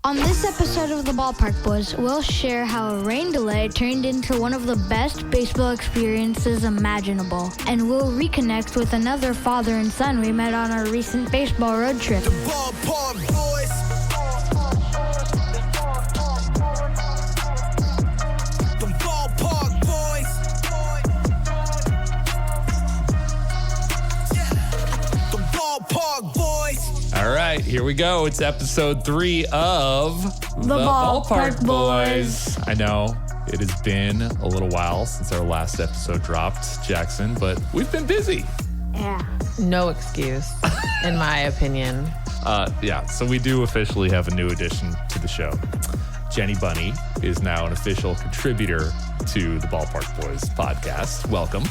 On this episode of the Ballpark Boys, we'll share how a rain delay turned into one of the best baseball experiences imaginable. And we'll reconnect with another father and son we met on our recent baseball road trip. The Ballpark Boys. The Ballpark Boys. The Ballpark Boys. All right, here we go. It's episode 3 of The Ballpark Boys. I know it has been a little while since our last episode dropped, Jackson, but we've been busy. Yeah. No excuse, in my opinion. So we do officially have a new addition to the show. Jenny Bunny is now an official contributor to the Ballpark Boys podcast. Welcome.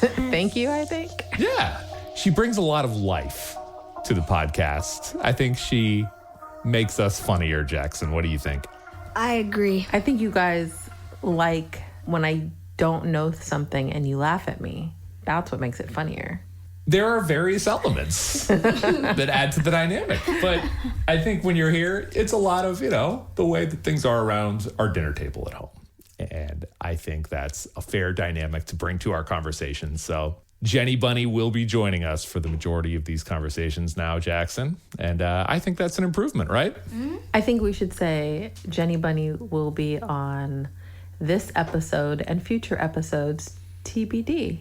Thank you, I think. Yeah. She brings a lot of life to the podcast. I think she makes us funnier, Jackson. What do you think? I agree. I think you guys like when I don't know something and you laugh at me. That's what makes it funnier. There are various elements that add to the dynamic. But I think when you're here, it's a lot of, the way that things are around our dinner table at home. And I think that's a fair dynamic to bring to our conversation. So Jenny Bunny will be joining us for the majority of these conversations now, Jackson. And I think that's an improvement, right? Mm-hmm. I think we should say Jenny Bunny will be on this episode and future episodes TBD.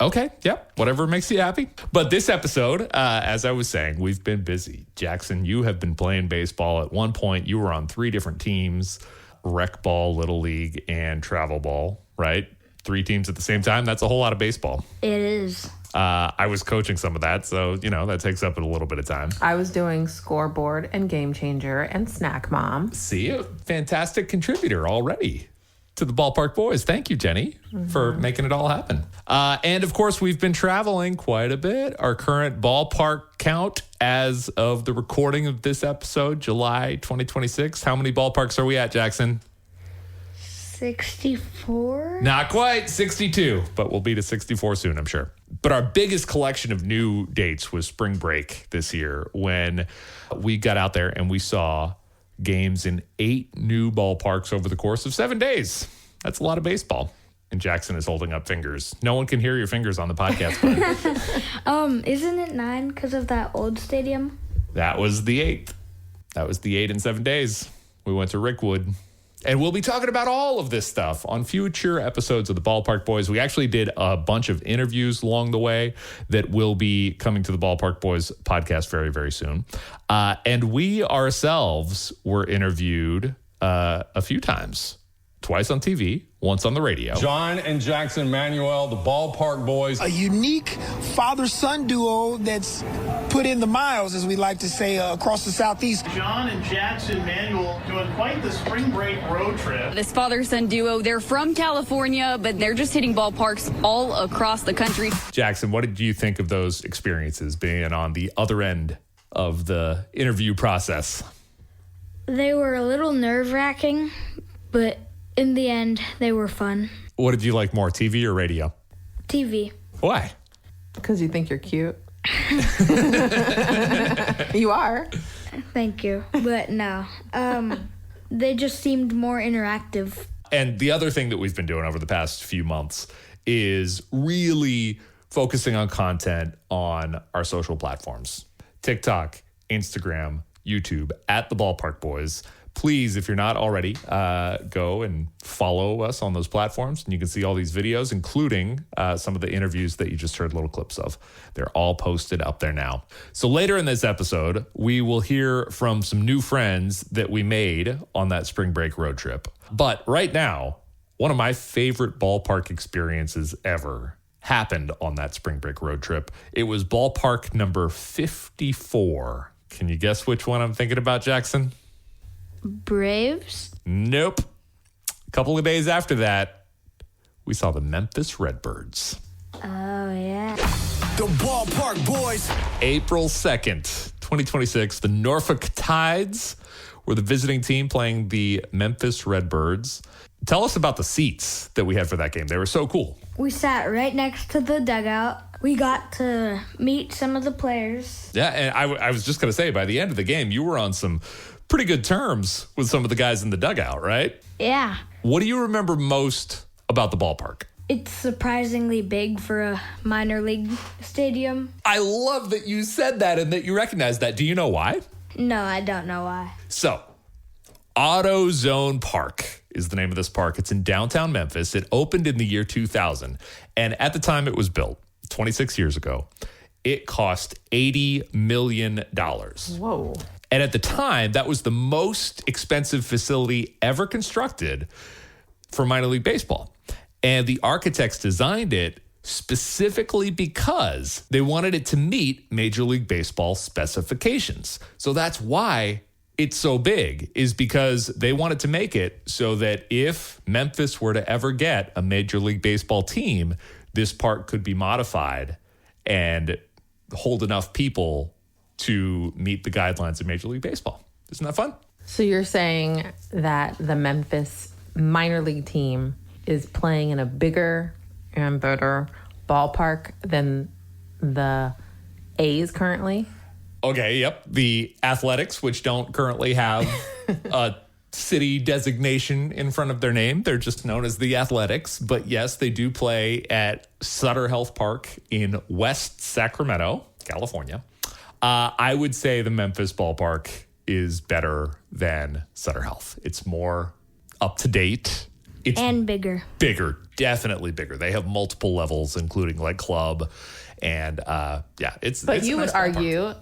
Okay, yep, whatever makes you happy. But this episode, as I was saying, we've been busy. Jackson, you have been playing baseball. At one point, you were on 3 different teams, rec ball, little league, and travel ball, right? 3 teams at the same time. That's a whole lot of baseball. It is. I was coaching some of that, so, that takes up a little bit of time. I was doing scoreboard and game changer and snack mom. See, a fantastic contributor already to the Ballpark Boys. Thank you, Jenny, for making it all happen. And of course, we've been traveling quite a bit. Our current ballpark count as of the recording of this episode, July 2026. How many ballparks are we at, Jackson? 64? Not quite, 62, but we'll be to 64 soon, I'm sure. But our biggest collection of new dates was spring break this year when we got out there and we saw games in 8 new ballparks over the course of 7 days. That's a lot of baseball. And Jackson is holding up fingers. No one can hear your fingers on the podcast. Isn't it 9 because of that old stadium? That was the 8th. That was the 8 in 7 days. We went to Rickwood. And we'll be talking about all of this stuff on future episodes of the Ballpark Boys. We actually did a bunch of interviews along the way that will be coming to the Ballpark Boys podcast very, very soon. And we ourselves were interviewed a few times, twice on TV, once on the radio. Jon and Jackson Manuel, the Ballpark Boys. A unique father-son duo that's put in the miles, as we like to say, across the Southeast. Jon and Jackson Manuel doing quite the spring break road trip. This father-son duo, they're from California, but they're just hitting ballparks all across the country. Jackson, what did you think of those experiences being on the other end of the interview process? They were a little nerve-wracking, but in the end, they were fun. What did you like more, TV or radio? TV. Why? Because you think you're cute. You are. Thank you. But no. They just seemed more interactive. And the other thing that we've been doing over the past few months is really focusing on content on our social platforms. TikTok, Instagram, YouTube, at the Ballpark Boys. Please, if you're not already, go and follow us on those platforms. And you can see all these videos, including some of the interviews that you just heard little clips of. They're all posted up there now. So later in this episode, we will hear from some new friends that we made on that spring break road trip. But right now, one of my favorite ballpark experiences ever happened on that spring break road trip. It was ballpark number 54. Can you guess which one I'm thinking about, Jackson? Braves? Nope. A couple of days after that, we saw the Memphis Redbirds. Oh, yeah. The Ballpark Boys. April 2nd, 2026, the Norfolk Tides were the visiting team playing the Memphis Redbirds. Tell us about the seats that we had for that game. They were so cool. We sat right next to the dugout. We got to meet some of the players. Yeah, and I was just going to say, by the end of the game, you were on some pretty good terms with some of the guys in the dugout, right? Yeah. What do you remember most about the ballpark? It's surprisingly big for a minor league stadium. I love that you said that and that you recognize that. Do you know why? No, I don't know why. So, AutoZone Park is the name of this park. It's in downtown Memphis. It opened in the year 2000. And at the time it was built, 26 years ago, it cost $80 million. Whoa. And at the time, that was the most expensive facility ever constructed for minor league baseball. And the architects designed it specifically because they wanted it to meet Major League Baseball specifications. So that's why it's so big, is because they wanted to make it so that if Memphis were to ever get a Major League Baseball team, this park could be modified and hold enough people to meet the guidelines of Major League Baseball. Isn't that fun? So you're saying that the Memphis minor league team is playing in a bigger and better ballpark than the A's currently? Okay, yep. The Athletics, which don't currently have a city designation in front of their name. They're just known as the Athletics. But yes, they do play at Sutter Health Park in West Sacramento, California. I would say the Memphis ballpark is better than Sutter Health. It's more up to date. And bigger. Bigger, definitely bigger. They have multiple levels, including like club. And it's. But it's you a nice would argue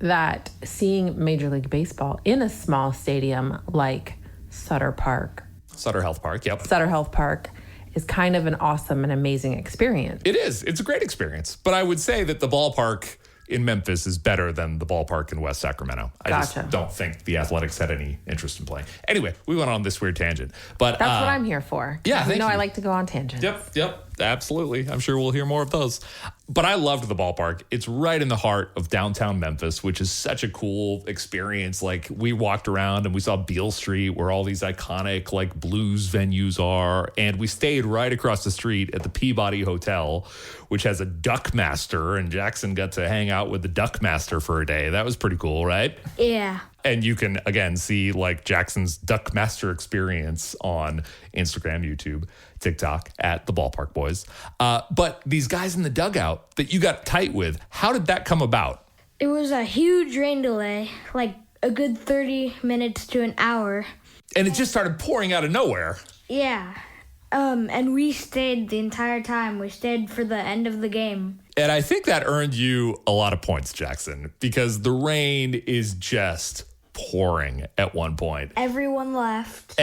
that seeing Major League Baseball in a small stadium like Sutter Health Park, yep. Sutter Health Park is kind of an awesome and amazing experience. It is. It's a great experience. But I would say that the ballpark in Memphis is better than the ballpark in West Sacramento. I just don't think the Athletics had any interest in playing. Anyway, we went on this weird tangent. But that's what I'm here for. Yeah, you know I like to go on tangents. Yep. Absolutely. I'm sure we'll hear more of those. But I loved the ballpark. It's right in the heart of downtown Memphis, which is such a cool experience. Like, we walked around and we saw Beale Street, where all these iconic like blues venues are. And we stayed right across the street at the Peabody Hotel, which has a duck master. And Jackson got to hang out with the duck master for a day. That was pretty cool, right? Yeah. And you can, again, see like Jackson's duck master experience on Instagram, YouTube, TikTok at the Ballpark Boys. But these guys in the dugout that you got tight with, how did that come about? It was a huge rain delay, like a good 30 minutes to an hour. And it just started pouring out of nowhere. Yeah. And we stayed the entire time. We stayed for the end of the game. And I think that earned you a lot of points, Jackson, because the rain is just pouring at one point. Everyone left.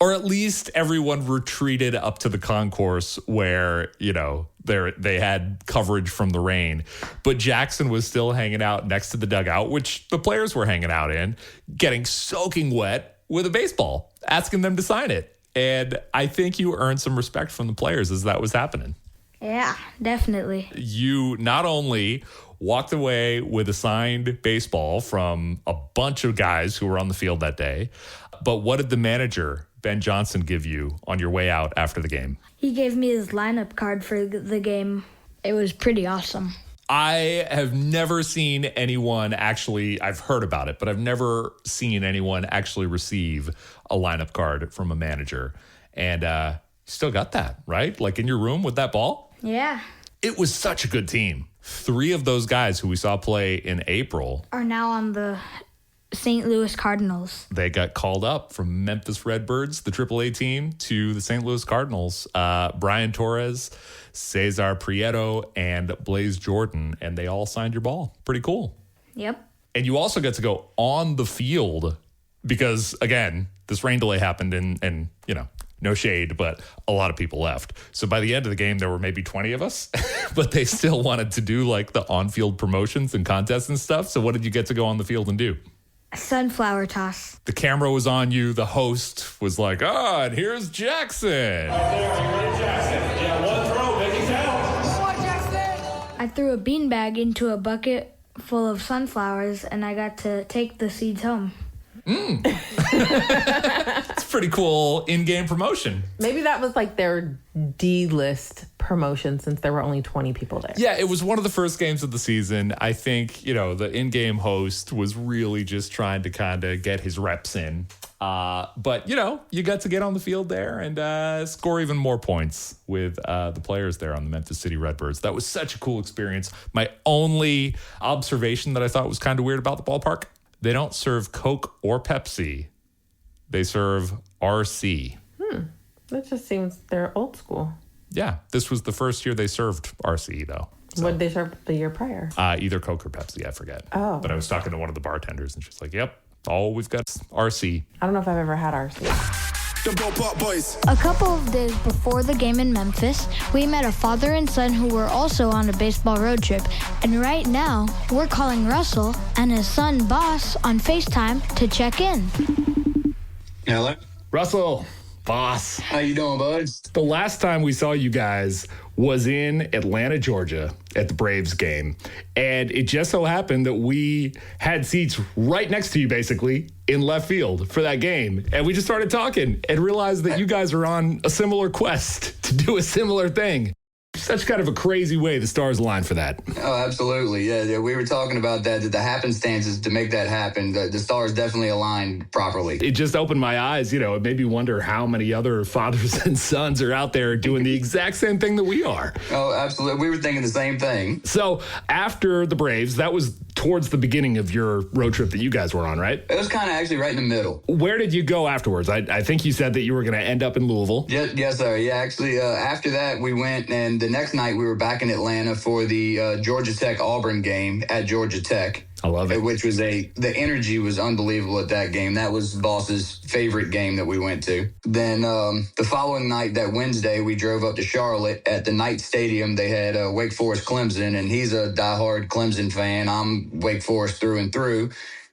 Or at least everyone retreated up to the concourse where, they had coverage from the rain. But Jackson was still hanging out next to the dugout, which the players were hanging out in, getting soaking wet with a baseball, asking them to sign it. And I think you earned some respect from the players as that was happening. Yeah, definitely. You not only walked away with a signed baseball from a bunch of guys who were on the field that day, but what did the manager, Ben Johnson, give you on your way out after the game? He gave me his lineup card for the game. It was pretty awesome. I have never seen anyone I've heard about it, but I've never seen anyone actually receive a lineup card from a manager. And you still got that, right? Like in your room with that ball? Yeah. It was such a good team. 3 of those guys who we saw play in April are now on the St. Louis Cardinals. They got called up from Memphis Redbirds, the AAA team, to the St. Louis Cardinals. Brian Torres, Cesar Prieto, and Blaze Jordan, and they all signed your ball. Pretty cool. Yep. And you also get to go on the field because, again, this rain delay happened and no shade, but a lot of people left. So by the end of the game, there were maybe 20 of us, but they still wanted to do like the on-field promotions and contests and stuff. So what did you get to go on the field and do? Sunflower toss. The camera was on you. The host was like, and here's Jackson. Yeah, one throw, make it count. Come on, Jackson. I threw a beanbag into a bucket full of sunflowers, and I got to take the seeds home. It's pretty cool in-game promotion. Maybe that was like their D-list promotion since there were only 20 people there. Yeah, it was one of the first games of the season. I think, the in-game host was really just trying to kind of get his reps in. But, you got to get on the field there and score even more points with the players there on the Memphis City Redbirds. That was such a cool experience. My only observation that I thought was kind of weird about the ballpark, they don't serve Coke or Pepsi. They serve RC. That just seems they're old school. Yeah, this was the first year they served RC, though. So, what did they serve the year prior? Either Coke or Pepsi, I forget. Oh. But I was talking to one of the bartenders, and she's like, yep, all we've got is RC. I don't know if I've ever had RC. The Ballpark Boys. A couple of days before the game in Memphis, we met a father and son who were also on a baseball road trip. And right now, we're calling Russell and his son Boss on FaceTime to check in. Hello. Russell, Boss. How you doing, bud? The last time we saw you guys was in Atlanta, Georgia at the Braves game. And it just so happened that we had seats right next to you, basically, in left field for that game. And we just started talking and realized that you guys are on a similar quest to do a similar thing. Such kind of a crazy way the stars align for that. Oh, absolutely. Yeah, we were talking about that the happenstances to make that happen. The stars definitely aligned properly. It just opened my eyes. It made me wonder how many other fathers and sons are out there doing the exact same thing that we are. Oh, absolutely. We were thinking the same thing. So after the Braves, that was towards the beginning of your road trip that you guys were on, right? It was kind of actually right in the middle. Where did you go afterwards? I think you said that you were going to end up in Louisville. Yes, sir. Yeah, actually, after that, we went, and the next night we were back in Atlanta for the Georgia Tech-Auburn game at Georgia Tech. I love it. Which was the energy was unbelievable at that game. That was Boss's favorite game that we went to. Then the following night, that Wednesday, we drove up to Charlotte at the Knight Stadium. They had Wake Forest Clemson, and he's a diehard Clemson fan. I'm Wake Forest through and through.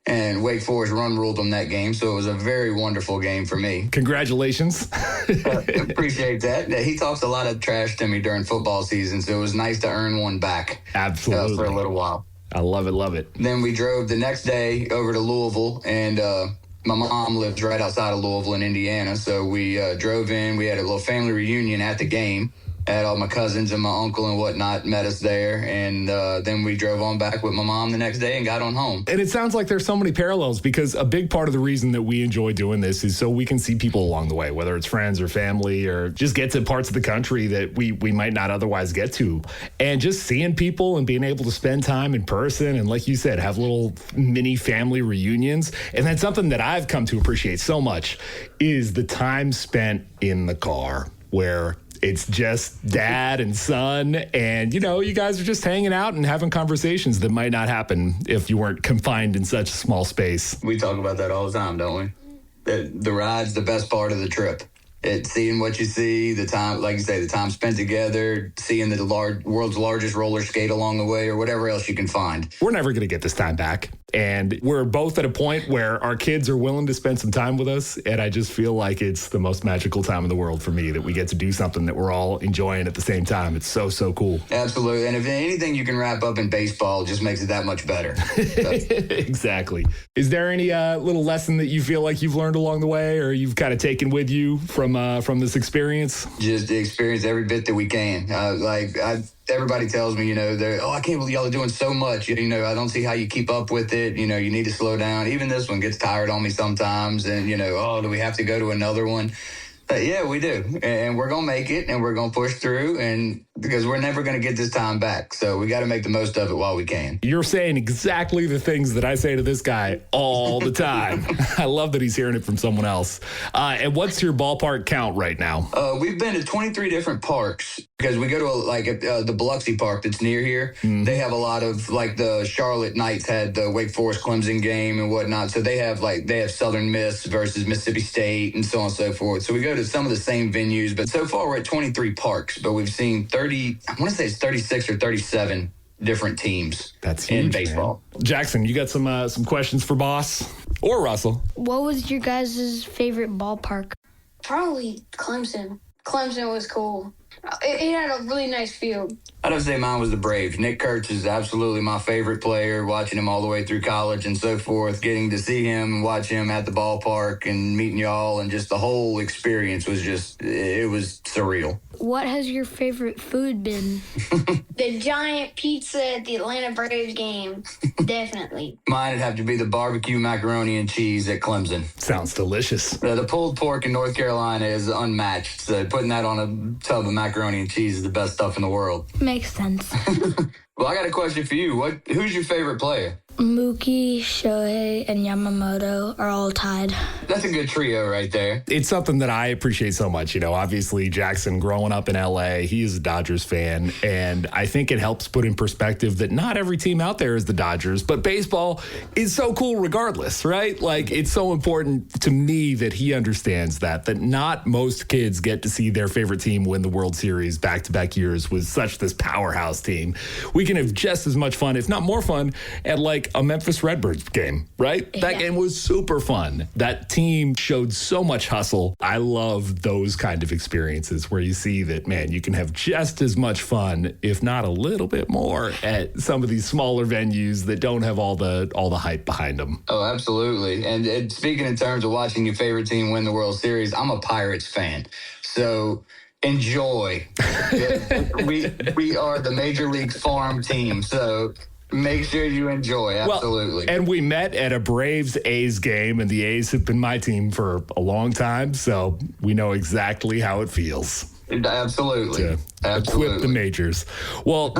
And Wake Forest ruled them that game, so it was a very wonderful game for me. Congratulations. Appreciate that. He talks a lot of trash to me during football season, so it was nice to earn one back. Absolutely. For a little while. I love it, love it. Then we drove the next day over to Louisville, and my mom lives right outside of Louisville in Indiana, so we drove in. We had a little family reunion at the game. Had all my cousins and my uncle and whatnot met us there, and then we drove on back with my mom the next day and got on home. And it sounds like there's so many parallels, because a big part of the reason that we enjoy doing this is so we can see people along the way, whether it's friends or family, or just get to parts of the country that we might not otherwise get to. And just seeing people and being able to spend time in person, and like you said, have little mini family reunions. And that's something that I've come to appreciate so much, is the time spent in the car, where it's just dad and son, and, you guys are just hanging out and having conversations that might not happen if you weren't confined in such a small space. We talk about that all the time, don't we? The ride's the best part of the trip. It's seeing what you see, the time, like you say, the time spent together, seeing the world's largest roller skate along the way, or whatever else you can find. We're never going to get this time back. And we're both at a point where our kids are willing to spend some time with us. And I just feel like it's the most magical time in the world for me, that we get to do something that we're all enjoying at the same time. It's so, so cool. Absolutely. And if anything you can wrap up in baseball, it just makes it that much better. So. Exactly. Is there any little lesson that you feel like you've learned along the way, or you've kind of taken with you from this experience? Just experience every bit that we can. Everybody tells me, I can't believe y'all are doing so much. I don't see how you keep up with it. You need to slow down. Even this one gets tired on me sometimes. And, do we have to go to another one? Yeah, we do. And we're going to make it, and we're going to push through, and because we're never going to get this time back. So we got to make the most of it while we can. You're saying exactly the things that I say to this guy all the time. I love that he's hearing it from someone else. And what's your ballpark count right now? We've been to 23 different parks, because we go to the Biloxi Park that's near here. Mm-hmm. They have a lot of, the Charlotte Knights had the Wake Forest Clemson game and whatnot. So they have Southern Miss versus Mississippi State and so on and so forth. So we go to some of the same venues, but so far we're at 23 parks, but we've seen 36 or 37 different teams. That's huge, in baseball. Man. Jackson, you got some questions for Boss or Russell? What was your guys' favorite ballpark? Probably Clemson. Clemson was cool. It had a really nice field. I'd have to say mine was the Braves. Nick Kurtz is absolutely my favorite player, watching him all the way through college and so forth. Getting to see him and watch him at the ballpark and meeting y'all, and just the whole experience was it was surreal. what has your favorite food been? The giant pizza at the Atlanta Braves game. Definitely. Mine would have to be the barbecue macaroni and cheese at Clemson. Sounds delicious. The pulled pork in North Carolina is unmatched. So putting that on a tub of macaroni and cheese is the best stuff in the world. Makes sense. Well, I got a question for you. Who's your favorite player? Mookie, Shohei, and Yamamoto are all tied. That's a good trio right there. It's something that I appreciate so much. You know, obviously Jackson growing up in LA, he is a Dodgers fan. And I think it helps put in perspective that not every team out there is the Dodgers, but baseball is so cool regardless, right? Like, it's so important to me that he understands that not most kids get to see their favorite team win the World Series back-to-back years with such this powerhouse team. We can have just as much fun, if not more fun, at like a Memphis Redbirds game, right? Yeah. That game was super fun. That team showed so much hustle. I love those kind of experiences where you see that, man, you can have just as much fun, if not a little bit more, at some of these smaller venues that don't have all the hype behind them. Oh, absolutely. And speaking in terms of watching your favorite team win the World Series, I'm a Pirates fan. So enjoy. we are the Major League farm team, so make sure you enjoy. Absolutely. Well, and we met at a Braves-A's game, and the A's have been my team for a long time, so we know exactly how it feels. Absolutely. Equip the majors. Well,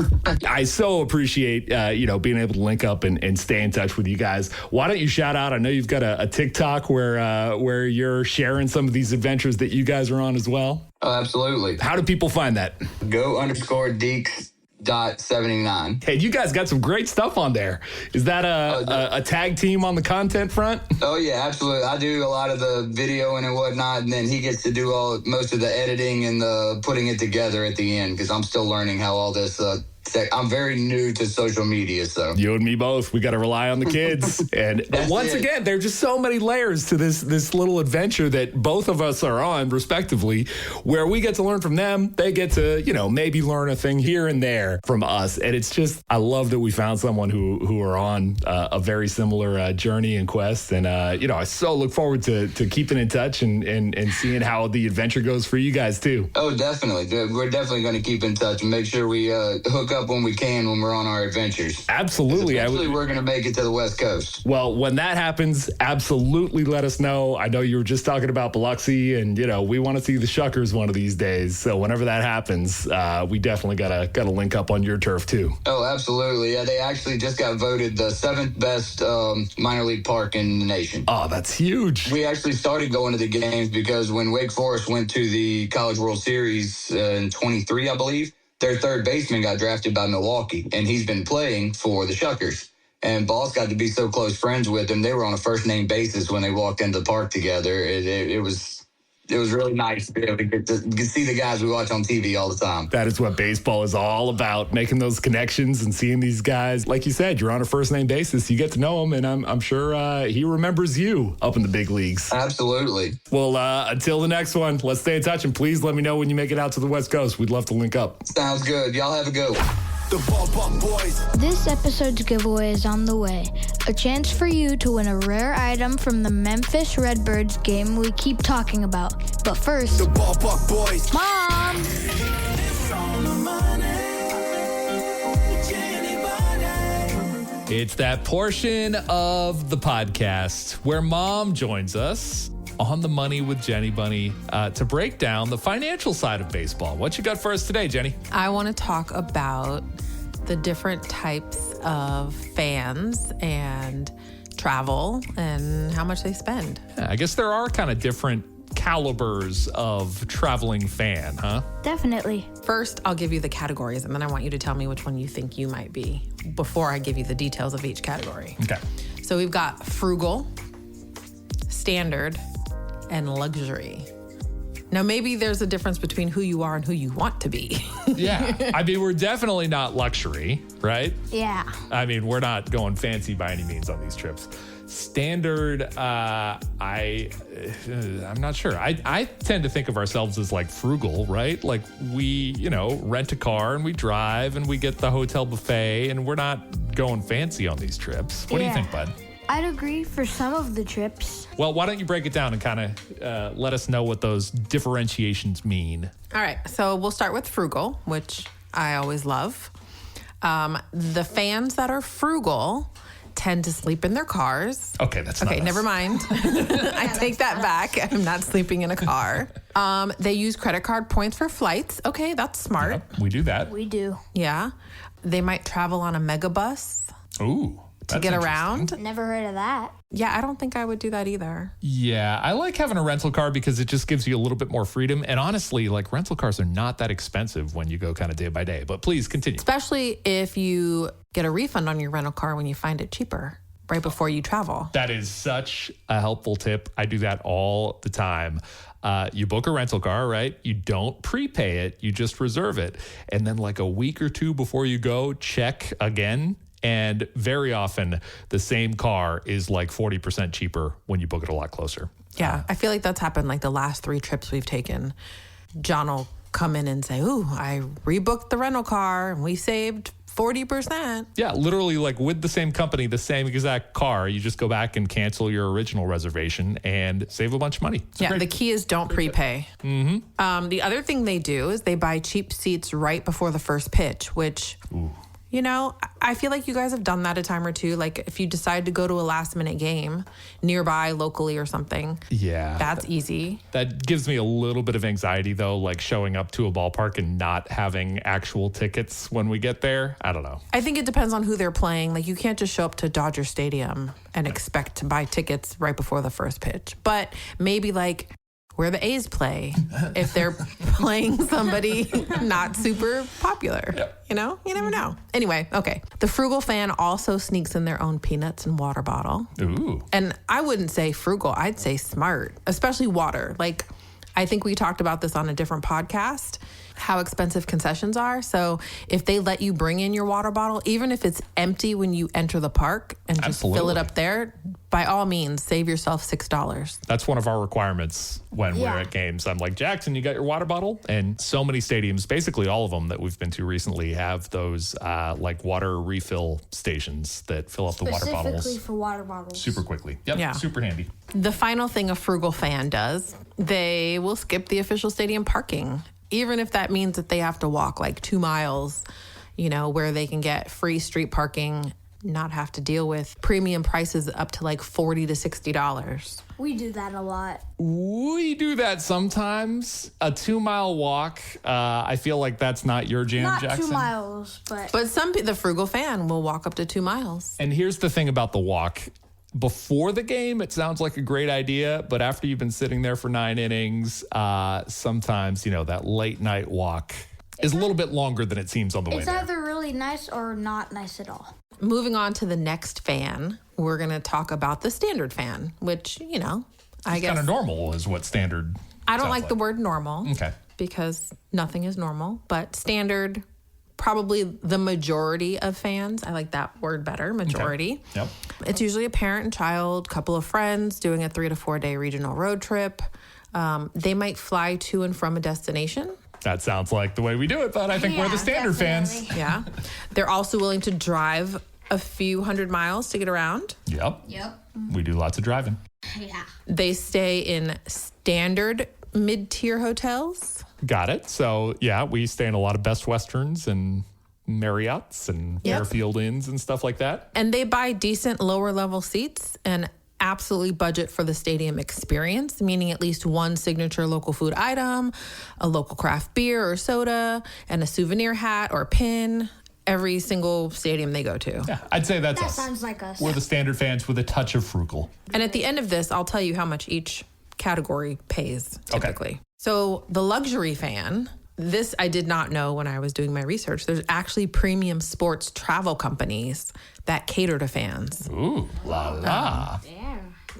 I so appreciate, being able to link up and stay in touch with you guys. Why don't you shout out? I know you've got a TikTok where you're sharing some of these adventures that you guys are on as well. Oh, absolutely. How do people find that? Go_Deeks.79. Hey, you guys got some great stuff on there. Is that a tag team on the content front? Oh, yeah, absolutely. I do a lot of the videoing and whatnot, and then he gets to do most of the editing and the putting it together at the end, because I'm still learning how all this I'm very new to social media, so. You and me both. We got to rely on the kids. But once again, there are just so many layers to this little adventure that both of us are on, respectively, where we get to learn from them. They get to, maybe learn a thing here and there from us. And it's just, I love that we found someone who are on a very similar journey and quest. And, I so look forward to keeping in touch and seeing how the adventure goes for you guys, too. Oh, definitely. We're definitely going to keep in touch and make sure we hook up when we can when we're on our adventures. Absolutely. Eventually, we're going to make it to the West Coast. Well, when that happens, absolutely let us know. I know you were just talking about Biloxi, and we want to see the Shuckers one of these days. So whenever that happens, we definitely gotta link up on your turf too. Oh, absolutely. Yeah, they actually just got voted the 7th best minor league park in the nation. Oh, that's huge. We actually started going to the games because when Wake Forest went to the College World Series in 23, I believe, their third baseman got drafted by Milwaukee, and he's been playing for the Shuckers. And Boss got to be so close friends with him. They were on a first-name basis when they walked into the park together. It was really nice to be able to get to see the guys we watch on TV all the time. That is what baseball is all about, making those connections and seeing these guys. Like you said, you're on a first-name basis. You get to know him, and I'm sure he remembers you up in the big leagues. Absolutely. Well, until the next one, let's stay in touch, and please let me know when you make it out to the West Coast. We'd love to link up. Sounds good. Y'all have a good one. The Ballpark Boys. This episode's giveaway is on the way. A chance for you to win a rare item from the Memphis Redbirds game we keep talking about. But first, The Ballpark Boys. Mom! It's that portion of the podcast where Mom joins us on the money with Jenny Bunny to break down the financial side of baseball. What you got for us today, Jenny? I want to talk about the different types of fans and travel and how much they spend. Yeah, I guess there are kind of different calibers of traveling fan, huh? Definitely. First, I'll give you the categories, and then I want you to tell me which one you think you might be before I give you the details of each category. Okay. So we've got frugal, standard, and luxury. Now, maybe there's a difference between who you are and who you want to be. Yeah. I mean, we're definitely not luxury, right? Yeah. I mean, we're not going fancy by any means on these trips. Standard, I'm not sure. I tend to think of ourselves as like frugal, right? Like we, rent a car and we drive and we get the hotel buffet and we're not going fancy on these trips. What do you think, bud? I'd agree for some of the trips. Well, why don't you break it down and kind of let us know what those differentiations mean? All right, so we'll start with frugal, which I always love. The fans that are frugal tend to sleep in their cars. Okay, that's not Okay, us. never mind. I take that back. I'm not sleeping in a car. They use credit card points for flights. Okay, that's smart. Yep, we do that. We do. Yeah. They might travel on a megabus Ooh. to get around. Never heard of that. Yeah, I don't think I would do that either. Yeah, I like having a rental car because it just gives you a little bit more freedom. And honestly, like rental cars are not that expensive when you go kind of day by day. But please continue. Especially if you get a refund on your rental car when you find it cheaper right before you travel. That is such a helpful tip. I do that all the time. You book a rental car, right? You don't prepay it. You just reserve it. And then like a week or two before you go, check again. And very often the same car is like 40% cheaper when you book it a lot closer. Yeah, I feel like that's happened like the last 3 trips we've taken. John will come in and say, ooh, I rebooked the rental car and we saved 40%. Yeah, literally like with the same company, the same exact car, you just go back and cancel your original reservation and save a bunch of money. It's Yeah, great. the key is don't prepay. Mm-hmm. The other thing they do is they buy cheap seats right before the first pitch, which... You know, I feel like you guys have done that a time or two. Like if you decide to go to a last minute game nearby, locally or something. Yeah. That's easy. That gives me a little bit of anxiety though, like showing up to a ballpark and not having actual tickets when we get there. I don't know. I think it depends on who they're playing. Like you can't just show up to Dodger Stadium and expect to buy tickets right before the first pitch. But maybe like where the A's play if they're playing somebody not super popular. Yep. You know, you never know. Anyway, okay. The frugal fan also sneaks in their own peanuts and water bottle. Ooh. And I wouldn't say frugal, I'd say smart, especially water. Like, I think we talked about this on a different podcast, how expensive concessions are. So if they let you bring in your water bottle, even if it's empty when you enter the park and just fill it Absolutely. up there, by all means, save yourself $6. That's one of our requirements when we're at games. I'm like, Jackson, you got your water bottle? And so many stadiums, basically all of them that we've been to recently, have those like water refill stations that fill up the water bottles Specifically for water bottles. super quickly. Yep, Yeah. super handy. The final thing a frugal fan does, they will skip the official stadium parking, even if that means that they have to walk like 2 miles, you know, where they can get free street parking, not have to deal with premium prices up to like $40 to $60. We do that a lot. We do that sometimes. A 2-mile walk. I feel like that's not your jam, Not Jackson. 2 miles, but But the frugal fan will walk up to 2 miles. And here's the thing about the walk. Before the game, it sounds like a great idea, but after you've been sitting there for 9 innings, sometimes, you know, that late night walk is a little bit longer than it seems on the way it's there. either really nice or not nice at all. Moving on to the next fan, we're going to talk about the standard fan, which, you know, I guess Kind of normal is what standard I don't sounds like the word normal. Okay. Because nothing is normal, but standard, probably the majority of fans. I like that word better, majority. Yep. It's usually a parent and child, couple of friends doing a 3 to 4 day regional road trip. They might fly to and from a destination. That sounds like the way we do it, but I think we're the standard fans. Yeah. They're also willing to drive a few hundred miles to get around. Yep. Yep. We do lots of driving. Yeah. They stay in standard mid-tier hotels. Got it. So, yeah, we stay in a lot of Best Westerns and Marriotts and Yep. Fairfield Inns and stuff like that. And they buy decent lower level seats and absolutely budget for the stadium experience, meaning at least one signature local food item, a local craft beer or soda, and a souvenir hat or pin every single stadium they go to. Yeah, I'd say that's That us. sounds like us. We're the standard fans with a touch of frugal. And at the end of this, I'll tell you how much each category pays typically. So the luxury fan, this I did not know when I was doing my research. There's actually premium sports travel companies that cater to fans, Ooh, la la.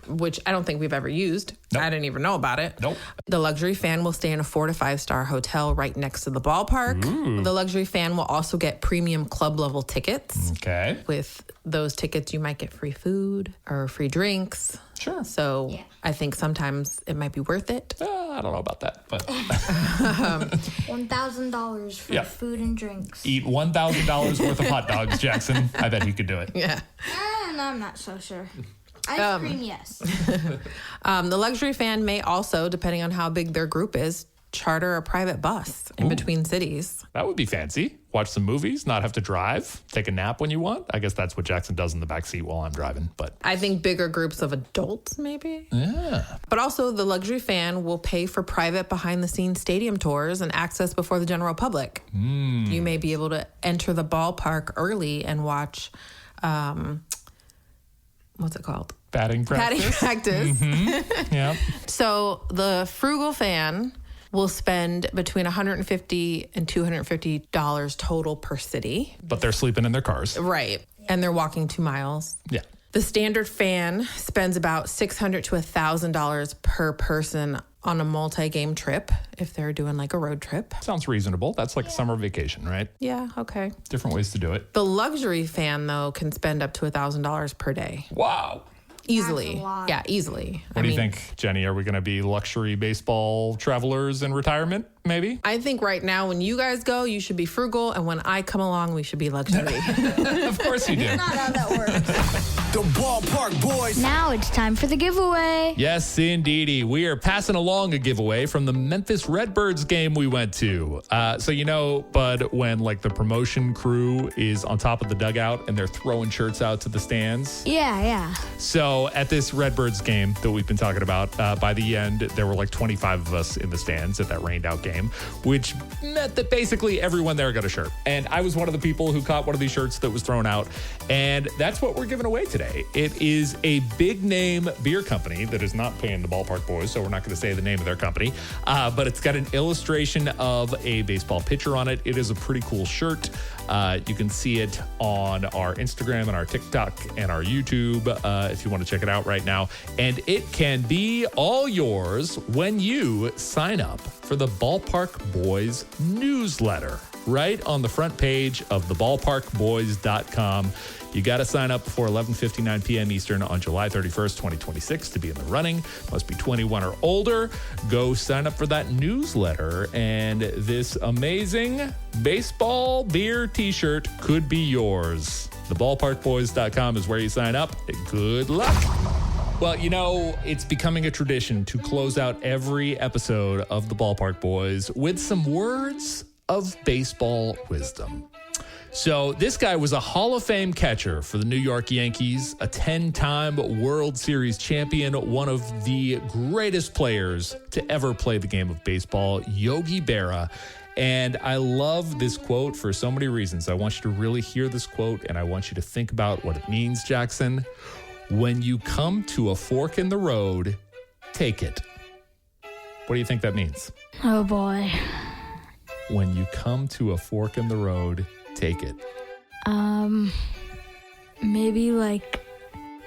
which I don't think we've ever used. Nope. I didn't even know about it. Nope. The luxury fan will stay in a 4 to 5 star hotel right next to the ballpark. The luxury fan will also get premium club level tickets. Okay. With those tickets, you might get free food or free drinks. Sure. So I think sometimes it might be worth it. I don't know about that, but $1,000 for Yeah. food and drinks. eat $1,000 worth of hot dogs, Jackson. I bet he could do it. Yeah. I'm not so sure. Ice cream, yes. The luxury fan may also, depending on how big their group is, charter a private bus in between cities. That would be fancy. Watch some movies, not have to drive, take a nap when you want. I guess that's what Jackson does in the backseat while I'm driving. But I think bigger groups of adults, maybe. yeah. But also, the luxury fan will pay for private behind-the-scenes stadium tours and access before the general public. You may be able to enter the ballpark early and watch, what's it called? Batting practice. Yeah. So the frugal fan will spend between $150 and $250 total per city. But they're sleeping in their cars. Right. And they're walking 2 miles. Yeah. The standard fan spends about $600 to $1,000 per person on a multi-game trip if they're doing like a road trip. Sounds reasonable. That's like a summer vacation, right? Yeah, okay. Different ways to do it. The luxury fan, though, can spend up to $1,000 per day. Wow. Easily. That's a lot. Yeah, easily. What do you think, Jenny? Are we going to be luxury baseball travelers in retirement, maybe? I think right now when you guys go, you should be frugal. And when I come along, we should be luxury. Of course you do. Not how that works. The Ballpark Boys. Now it's time for the giveaway. Yes, indeedy. We are passing along a giveaway from the Memphis Redbirds game we went to. So, you know, Bud, when like the promotion crew is on top of the dugout and they're throwing shirts out to the stands. Yeah. So at this Redbirds game that we've been talking about, by the end, there were like 25 of us in the stands at that rained out game, which meant that basically everyone there got a shirt. And I was one of the people who caught one of these shirts that was thrown out. And that's what we're giving away today. It is a big name beer company that is not paying the Ballpark Boys, so we're not going to say the name of their company. But it's got an illustration of a baseball pitcher on it. It is a pretty cool shirt. You can see it on our Instagram and our TikTok and our YouTube if you want to check it out right now. And it can be all yours when you sign up for the Ballpark Boys newsletter right on the front page of theballparkboys.com. You got to sign up before 11:59 p.m. Eastern on July 31st, 2026 to be in the running. Must be 21 or older. Go sign up for that newsletter, and this amazing baseball beer t-shirt could be yours. Theballparkboys.com is where you sign up. Good luck. Well, you know, it's becoming a tradition to close out every episode of The Ballpark Boys with some words of baseball wisdom. So this guy was a Hall of Fame catcher for the New York Yankees, a 10-time World Series champion, one of the greatest players to ever play the game of baseball, Yogi Berra. And I love this quote for so many reasons. I want you to really hear this quote, and I want you to think about what it means, Jackson. When you come to a fork in the road, take it. What do you think that means? Oh, boy. When you come to a fork in the road, take it. Maybe like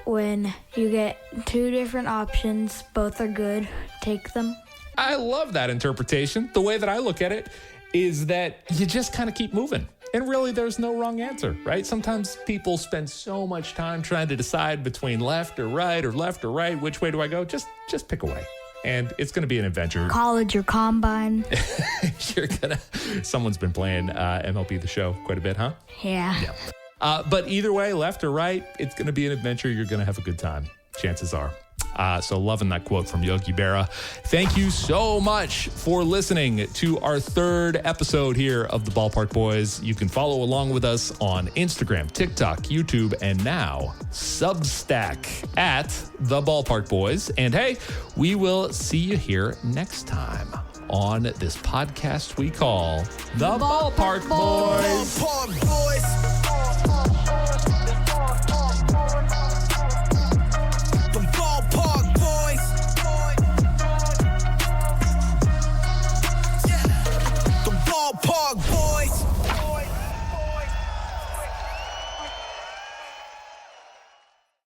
when you get 2 different options, both are good, take them. I love that interpretation. The way that I look at it is that you just kind of keep moving. And really, there's no wrong answer, right? Sometimes people spend so much time trying to decide between left or right, which way do I go? Just pick a way. And it's going to be an adventure. College or combine. Someone's been playing MLB The Show quite a bit, huh? Yeah. But either way, left or right, it's going to be an adventure. You're going to have a good time. Chances are. So loving that quote from Yogi Berra. Thank you so much for listening to our 3rd episode here of The Ballpark Boys. You can follow along with us on Instagram, TikTok, YouTube, and now Substack at The Ballpark Boys. And hey, we will see you here next time on this podcast we call The Ballpark Boys. Ballpark Boys.